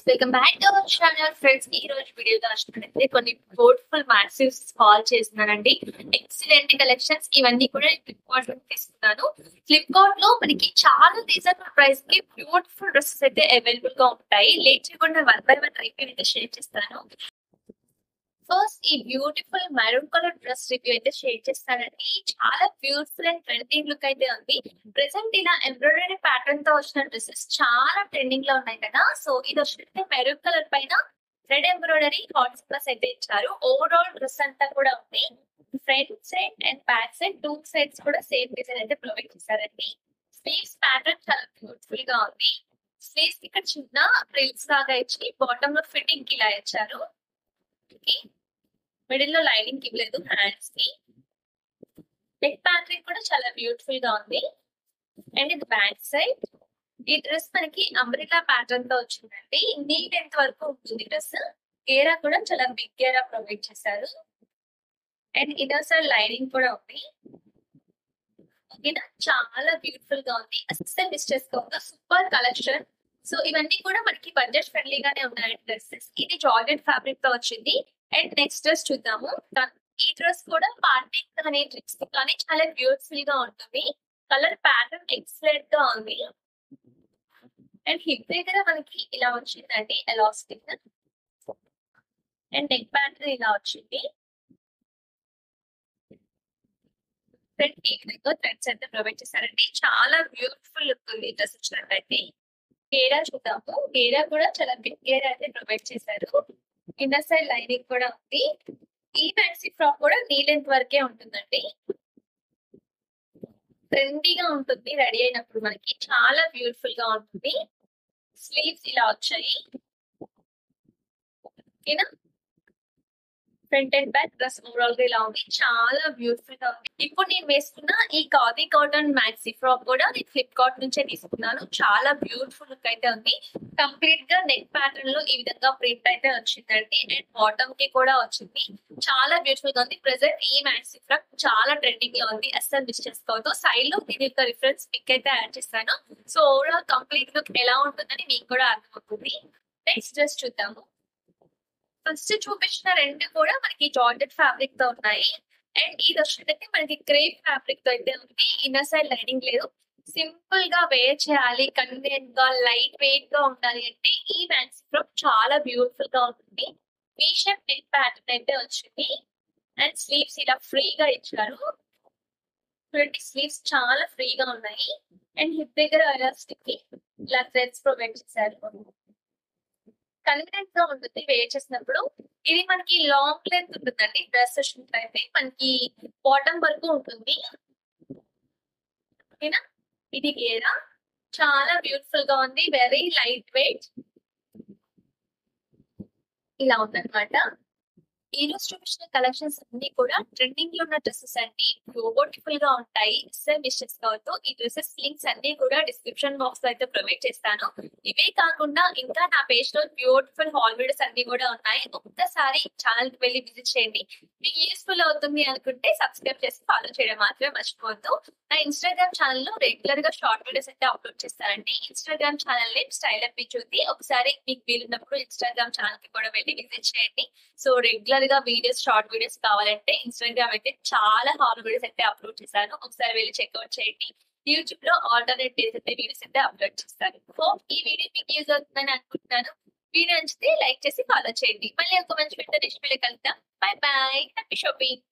Welcome back to our channel friends. ఈ రోజు వీడియోలో వచ్చినట్లయితే కొన్ని బ్యూటిఫుల్ మ్యాసివ్స్ కాల్ చేస్తున్నానండి. ఎక్సలెంట్ కలెక్షన్స్ ఇవన్నీ కూడా ఫ్లిప్కార్ట్ లో తీసుకున్నాను. ఫ్లిప్కార్ట్ లో మనకి చాలా రీజనబుల్ ప్రైస్ కి బ్యూటిఫుల్ డ్రెస్సెస్ అయితే అవైలబుల్ గా ఉంటాయి. లేట్ చేయకుండా 1 by 1 రివ్యూ అయితే షేర్ చేస్తాను. ఫస్ట్ ఈ beautiful maroon colour dress review అయితే షేర్ చేస్తానండి. చాలా బ్యూటిఫుల్ అండ్ ట్రెండింగ్ లుక్ అయితే ఉంది. ప్రెసెంట్ ఇలా ఎంబ్రాయిడరీ ప్యాటర్న్ తో వచ్చిన డ్రెస్సెస్ చాలా ట్రెండింగ్ లో ఉన్నాయి కదా. సో ఇది వచ్చినట్టు మెరూన్ కలర్ పైన రెడ్ ఎంబ్రాయిడరీ హాట్స్ ప్లస్ అయితే ఇచ్చారు. ఓవరాల్ డ్రెస్ అంతా కూడా ఉంది. Front side and back side two sides కూడా సేమ్ డిజైన్ అయితే ప్రొవైడ్ చేశారండి. స్లీవ్స్ ప్యాటర్న్ చాలా బ్యూటిఫుల్ గా ఉంది. స్లీవ్స్ ఇక్కడ చిన్న ప్రిల్స్ లాగా ఇచ్చి బాటమ్ లో ఫిట్టింగ్ కి ఇలా ఇచ్చారు. మిడిల్ లో లైనింగ్ ఇవ్వలేదు. హ్యాండ్స్ కి నెక్ ప్యాటర్న్ కూడా చాలా బ్యూటిఫుల్ గా ఉంది. అండ్ ఇది బ్యాక్ సైడ్. ఈ డ్రెస్ మనకి అంబ్రెల్లా ప్యాటర్న్ తో వచ్చిందండి. నీ లెంత్ వరకు ఉంటుంది డ్రెస్. గేరా కూడా చాలా బిగ్ గేరా ప్రొవైడ్ చేశారు. అండ్ ఇన్నర్ సైడ్ లైనింగ్ కూడా ఉంది. చాలా బ్యూటిఫుల్ గా ఉంది. అసలు మిస్ చేసుకోవద్దు. Super collection. సో ఇవన్నీ కూడా మనకి బడ్జెట్ ఫ్రెండ్లీగానే ఉన్నాయి డ్రెస్సెస్. ఇది జార్జెట్ ఫ్యాబ్రిక్ తో వచ్చింది. అండ్ నెక్స్ట్ డ్రెస్ చూద్దాము. ఈ డ్రెస్ కూడా పార్టీ కానీ డ్రెస్ కానీ చాలా బ్యూటిఫుల్ గా ఉంటుంది. కలర్ ప్యాటర్న్ ఎక్సలెంట్ గా ఉంది. అండ్ హిప్ దగ్గర మనకి ఇలా వచ్చిందండి ఎలాస్టిక్. అండ్ నెక్ ప్యాటర్న్ ఇలా వచ్చింది. థ్రెడ్స్ అయితే ప్రొవైడ్ చేశారండి. చాలా బ్యూటిఫుల్ లుక్ ఉంది డ్రెస్ వచ్చినట్టయితే. గేరా చూద్దాము. గేరా కూడా చాలా బిగ్ గేరా అయితే ప్రొవైడ్ చేశారు. ఇన్నర్ సైడ్ లైనింగ్ కూడా ఉంది. ఈ ఫ్యాన్సీ ఫ్రాక్ కూడా నీ లెంత్ వరకే ఉంటుందండి. ట్రెండీగా ఉంటుంది రెడీ అయినప్పుడు. మనకి చాలా బ్యూటిఫుల్ గా ఉంటుంది. స్లీవ్స్ ఇలా వచ్చాయి. ఓకేనా. Front and back dress overall గా ఇలా ఉంది. చాలా బ్యూటిఫుల్ గా ఉంది. ఇప్పుడు నేను వేసుకున్న ఈ ఖాదీ కాటన్ మ్యాక్సీ ఫ్రాక్ కూడా నేను ఫ్లిప్కార్ట్ నుంచే తీసుకున్నాను. చాలా బ్యూటిఫుల్ లుక్ అయితే ఉంది. కంప్లీట్ గా నెక్ ప్యాటర్న్ లో ఈ విధంగా ప్రింట్ అయితే వచ్చిందండి. అండ్ బాటమ్ కి కూడా వచ్చింది. చాలా బ్యూటిఫుల్ గా ఉంది. ప్రెసెంట్ ఈ మ్యాక్సీ ఫ్రాక్ చాలా ట్రెండింగ్ లో ఉంది. అస్సలు మిస్ చేసుకోవద్దు. సైడ్ లో దీని యొక్క రిఫరెన్స్ పిక్ అయితే యాడ్ చేస్తాను. సో ఓవరాల్ కంప్లీట్ లుక్ ఎలా ఉంటుందని మీకు కూడా అర్థమవుతుంది. నెక్స్ట్ డ్రెస్ చూద్దాము. ఫస్ట్ చూపించిన రెండు కూడా మనకి జార్జెట్ ఫ్యాబ్రిక్ తో ఉన్నాయి. అండ్ ఇది వచ్చినట్టు మనకి క్రేప్ ఫ్యాబ్రిక్ తో అయితే ఉంది. ఇన్నర్ సైడ్ లైనింగ్ లేదు. సింపుల్ గా వేర్ చేయాలి, కన్వీనియంట్ గా లైట్ వెయిట్ గా ఉండాలి అంటే ఈ మ్యాక్సీ ఫ్రాక్ చాలా బ్యూటిఫుల్ గా ఉంటుంది. వీ షేప్ నెక్ ప్యాటర్న్ అయితే వచ్చింది. అండ్ స్లీవ్స్ ఇలా ఫ్రీగా ఇచ్చారు. స్లీవ్స్ చాలా ఫ్రీగా ఉన్నాయి. అండ్ హిప్ దగ్గర ఎలాస్టిక్ ఇలా థ్రెడ్స్ ప్రొవైడ్ చేశారు. కన్వీనియంట్ గా ఉంటుంది వేర్ చేసినప్పుడు. ఇది మనకి లాంగ్ లెంత్ ఉంటుందండి. డ్రెస్ అయితే మనకి బాటమ్ వరకు ఉంటుంది. ఓకేనా. ఇది గేరా చాలా బ్యూటిఫుల్ గా ఉంది. వెరీ లైట్ వెయిట్ ఇలా ఉందన్నమాట. ఈ రోజు చూపించిన కలెక్షన్స్ అన్ని కూడా ట్రెండింగ్ లో ఉన్న డ్రెస్సెస్ అండి. బ్యూటిఫుల్ గా ఉంటాయి. మిస్ చేసుకోవద్దు. ఈ డ్రెస్సెస్ లింక్స్ అన్ని కూడా డిస్క్రిప్షన్ బాక్స్ లో అయితే ప్రొవైడ్ చేస్తాను. ఇవే కాకుండా ఇంకా నా పేజ్ లో బ్యూటిఫుల్ హాల్ వీడియోస్ అన్ని కూడా ఉన్నాయి. ఒక్కసారి ఛానల్ కి వెళ్ళి విజిట్ చేయండి. మీకు యూస్ఫుల్ అవుతుంది అనుకుంటే సబ్స్క్రైబ్ చేసి ఫాలో చేయడం మాత్రమే మర్చిపోవద్దు. నా ఇన్స్టాగ్రామ్ ఛానల్ లో రెగ్యులర్ గా షార్ట్ వీడియోస్ అయితే అప్లోడ్ చేస్తానండి. Instagram channel name style up చూసి ఒకసారి మీకు వీలున్నప్పుడు ఇన్స్టాగ్రామ్ ఛానల్ కి కూడా వెళ్ళి విజిట్ చేయండి. సో రెగ్యులర్ గా వీడియోస్ షార్ట్ వీడియోస్ కావాలంటే ఇన్స్టాగ్రామ్ అయితే చాలా హాల్ వీడియోస్ అయితే అప్లోడ్ చేశాను. ఒకసారి వెళ్ళి చెక్అవుట్ చేయండి. యూట్యూబ్ లో ఆల్టర్నేట్ డేస్ అయితే వీడియోస్ అయితే అప్లోడ్ చేస్తాను. సో ఈ వీడియో మీకు యూజ్ అవుతుందని అనుకుంటున్నాను. వీడియో నచ్చితే లైక్ చేసి ఫాలో చేయండి. మళ్ళీ ఒక మంచి నెక్స్ట్ వీడియో కలుద్దాం. By by. Happy shopping.